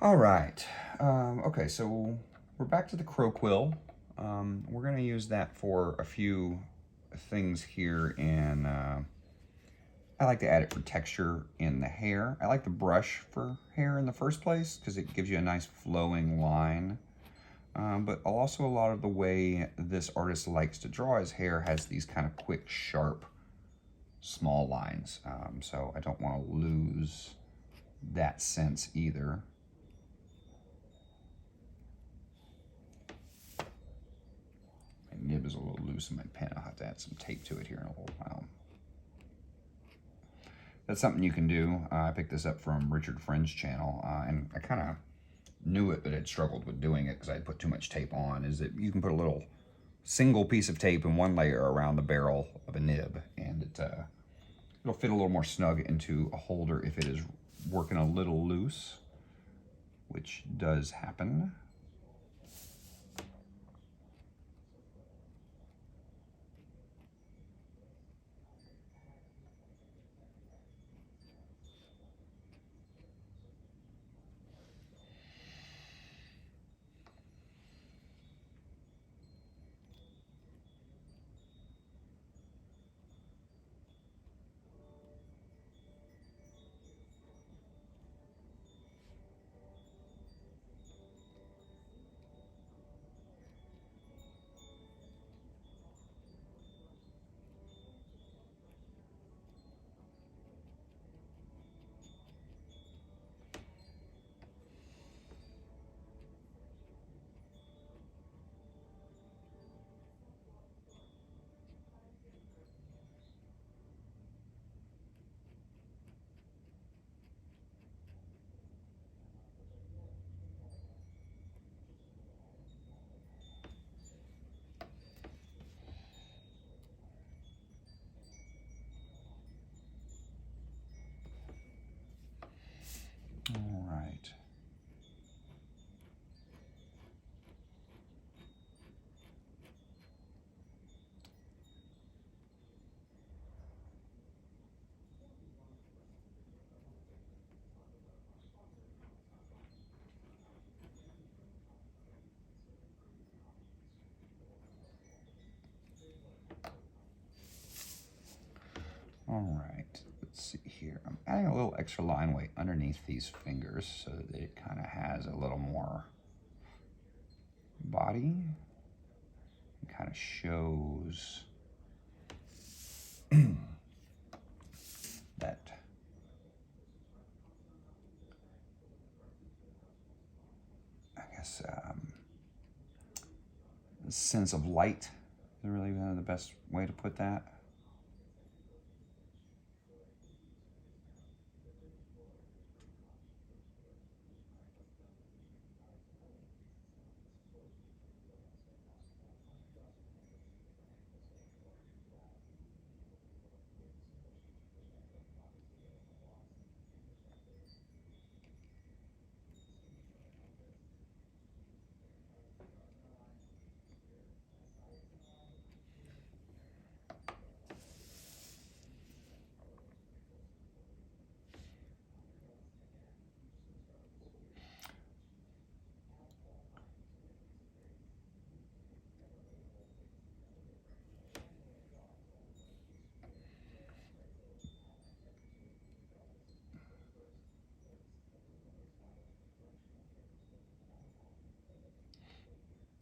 All right. Okay, so we're back to the crow quill. We're going to use that for a few things here, and I like to add it for texture in the hair. I like the brush for hair in the first place because it gives you a nice flowing line. But also a lot of the way this artist likes to draw his hair has these kind of quick, sharp, small lines. So I don't want to lose that sense either. My nib is a little loose in my pen. I'll have to add some tape to it here in a little while. That's something you can do. I picked this up from Richard Friend's channel, and I kind of knew it, but had struggled with doing it because I had put too much tape on, is that you can put a little single piece of tape in one layer around the barrel of a nib, and it'll fit a little more snug into a holder if it is working a little loose, which does happen. All right. All right, let's see here. I'm adding a little extra line weight underneath these fingers so that it kind of has a little more body. It kind of shows that I guess sense of light is really the best way to put that.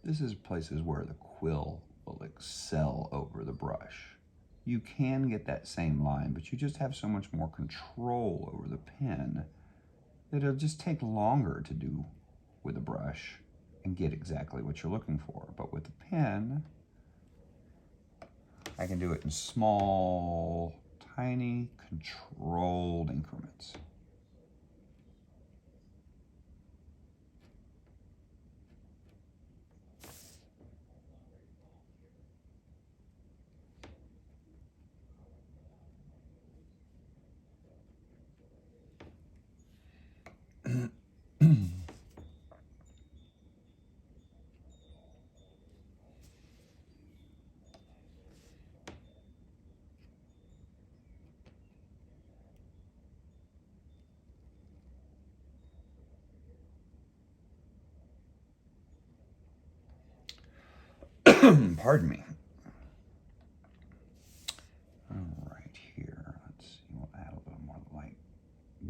This is places where the quill will excel over the brush. You can get that same line, but you just have so much more control over the pen that it'll just take longer to do with a brush and get exactly what you're looking for. But with the pen, I can do it in small, tiny, controlled increments. Pardon me. All right, here, let's see, we'll add a little more light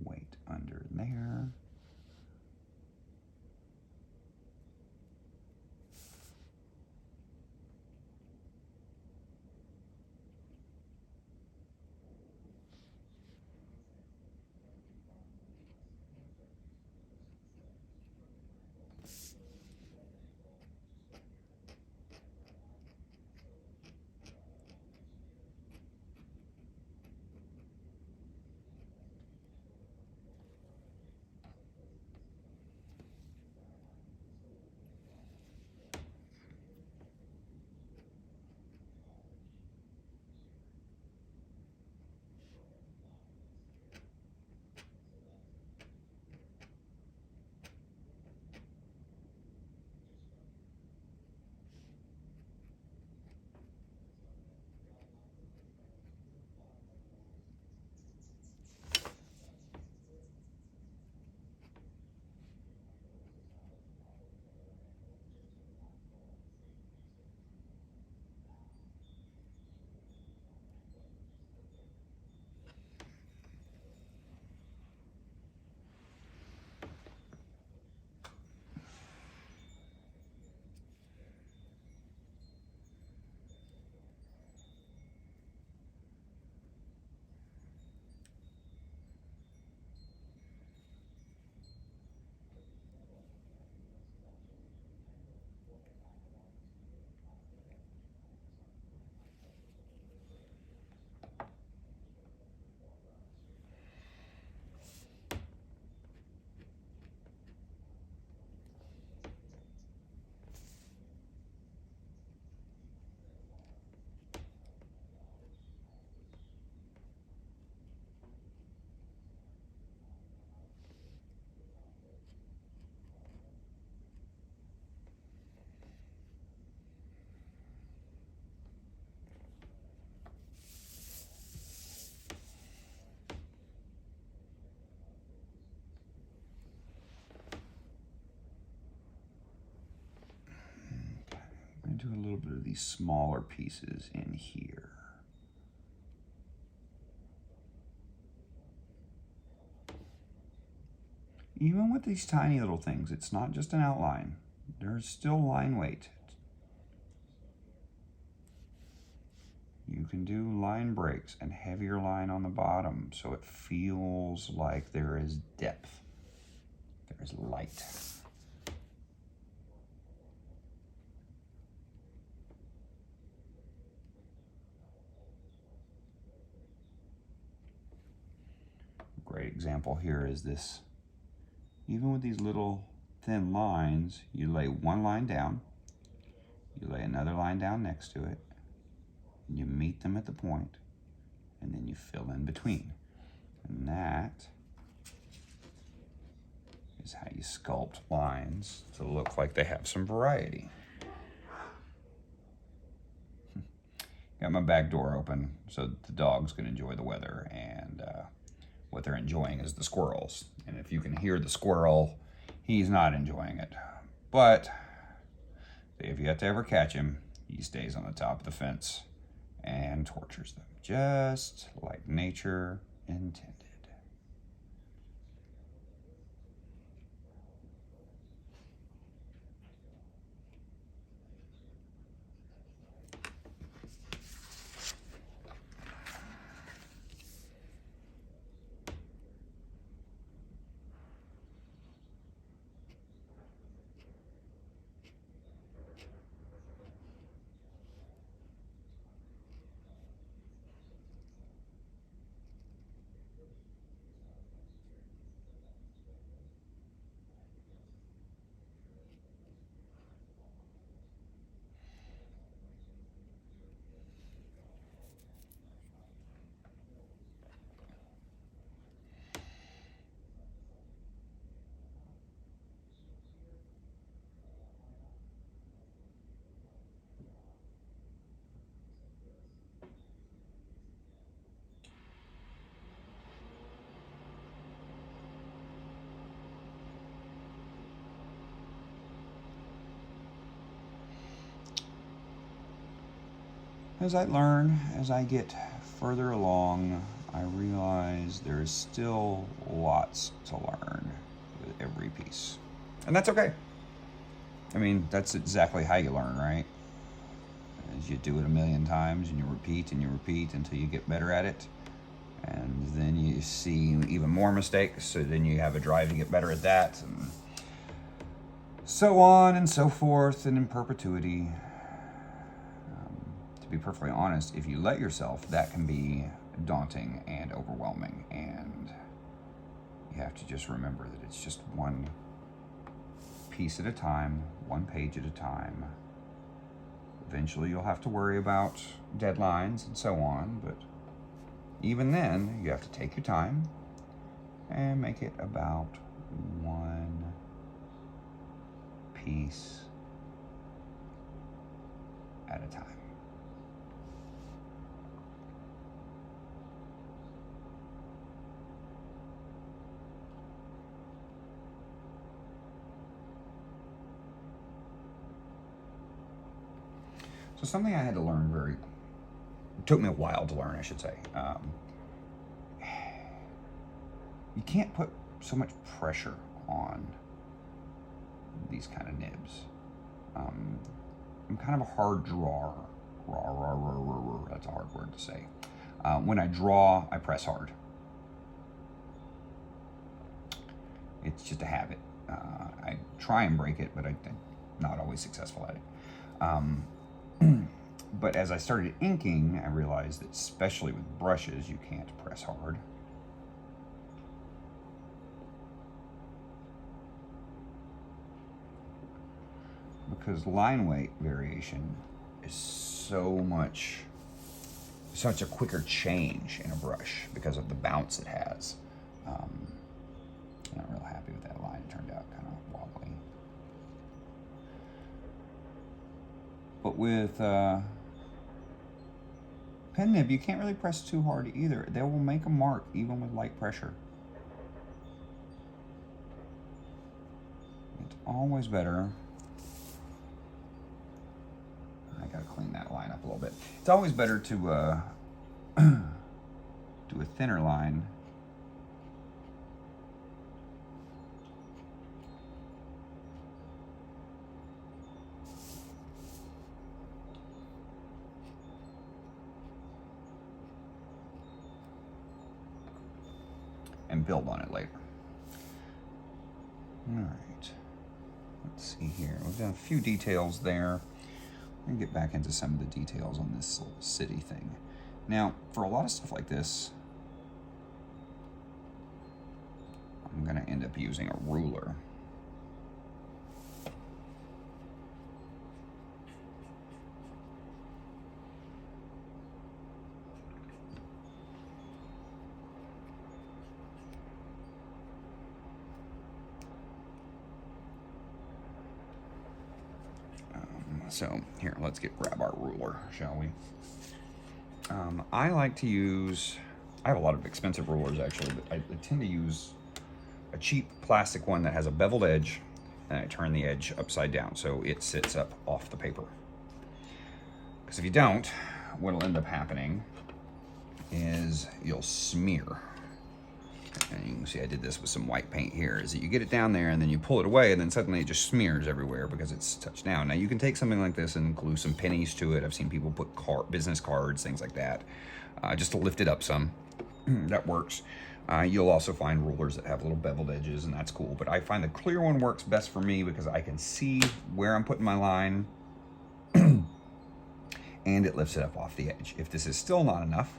weight under there. I'm going to do a little bit of these smaller pieces in here. Even with these tiny little things, it's not just an outline. There's still line weight. You can do line breaks and heavier line on the bottom so it feels like there is depth. There's light. A great example here is this. Even with these little thin lines, you lay one line down, you lay another line down next to it, and you meet them at the point, and then you fill in between. And that is how you sculpt lines to look like they have some variety. Got my back door open so the dogs can enjoy the weather, and what they're enjoying is the squirrels. And if you can hear the squirrel, he's not enjoying it. But if you have to ever catch him, he stays on the top of the fence and tortures them, just like nature intended. As I learn, as I get further along, I realize there's still lots to learn with every piece. And that's okay. I mean, that's exactly how you learn, right? As you do it a million times and you repeat until you get better at it. And then you see even more mistakes, so then you have a drive to get better at that. And so on and so forth, and in perpetuity. To be perfectly honest, if you let yourself, that can be daunting and overwhelming. And you have to just remember that it's just one piece at a time, one page at a time. Eventually you'll have to worry about deadlines and so on, but even then, you have to take your time and make it about one piece at a time. So something I had to learn it took me a while to learn, I should say. You can't put so much pressure on these kind of nibs. I'm kind of a hard drawer. That's a hard word to say. When I draw, I press hard. It's just a habit. I try and break it, but I'm not always successful at it. But as I started inking, I realized that especially with brushes, you can't press hard. Because line weight variation is such a quicker change in a brush because of the bounce it has. I'm not real happy with that line. It turned out kind of wobbly. But with pen nib, you can't really press too hard either. They will make a mark even with light pressure. It's always better. I gotta clean that line up a little bit. It's always better to do a thinner line. And build on it later. All right, let's see here. We've done a few details there. We're gonna get back into some of the details on this little city thing. Now, for a lot of stuff like this, I'm gonna end up using a ruler. So here, let's grab our ruler, shall we? I like to use, I have a lot of expensive rulers actually, but I tend to use a cheap plastic one that has a beveled edge, and I turn the edge upside down so it sits up off the paper. Because if you don't, what'll end up happening is you'll smear. And you can see I did this with some white paint here, is that you get it down there and then you pull it away and then suddenly it just smears everywhere because it's touched down. Now you can take something like this and glue some pennies to it. I've seen people put business cards, things like that, just to lift it up some. That works. You'll also find rulers that have little beveled edges, and that's cool. But I find the clear one works best for me because I can see where I'm putting my line and it lifts it up off the edge. If this is still not enough,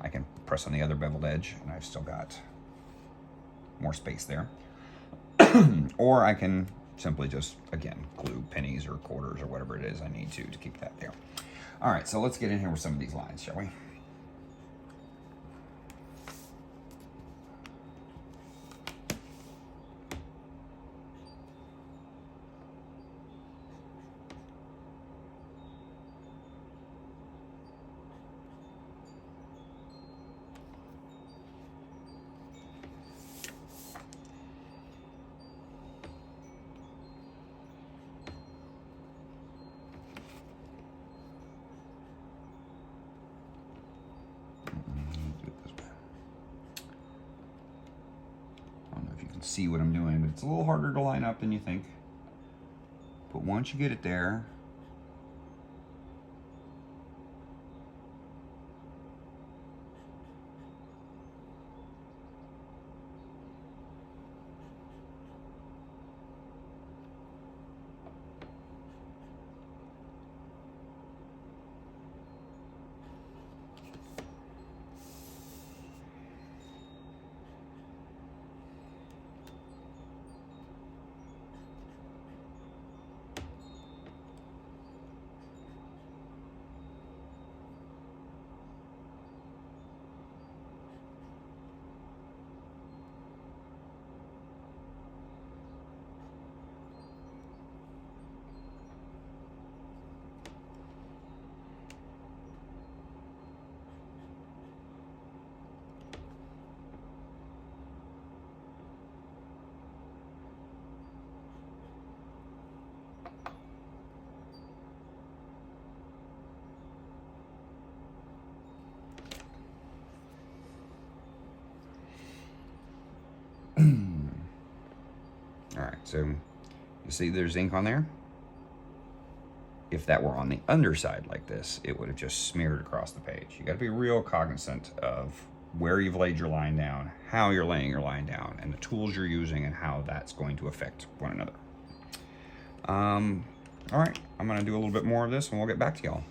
I can press on the other beveled edge and I've still got more space there. Or I can simply just, again, glue pennies or quarters or whatever it is I need to keep that there. All right, so let's get in here with some of these lines, shall we? don't know if you can see what I'm doing, but it's a little harder to line up than you think. But once you get it there, all right, so you see there's ink on there. If that were on the underside like this, it would have just smeared across the page. You got to be real cognizant of where you've laid your line down, how you're laying your line down, and the tools you're using and how that's going to affect one another. All right, I'm going to do a little bit more of this and we'll get back to y'all.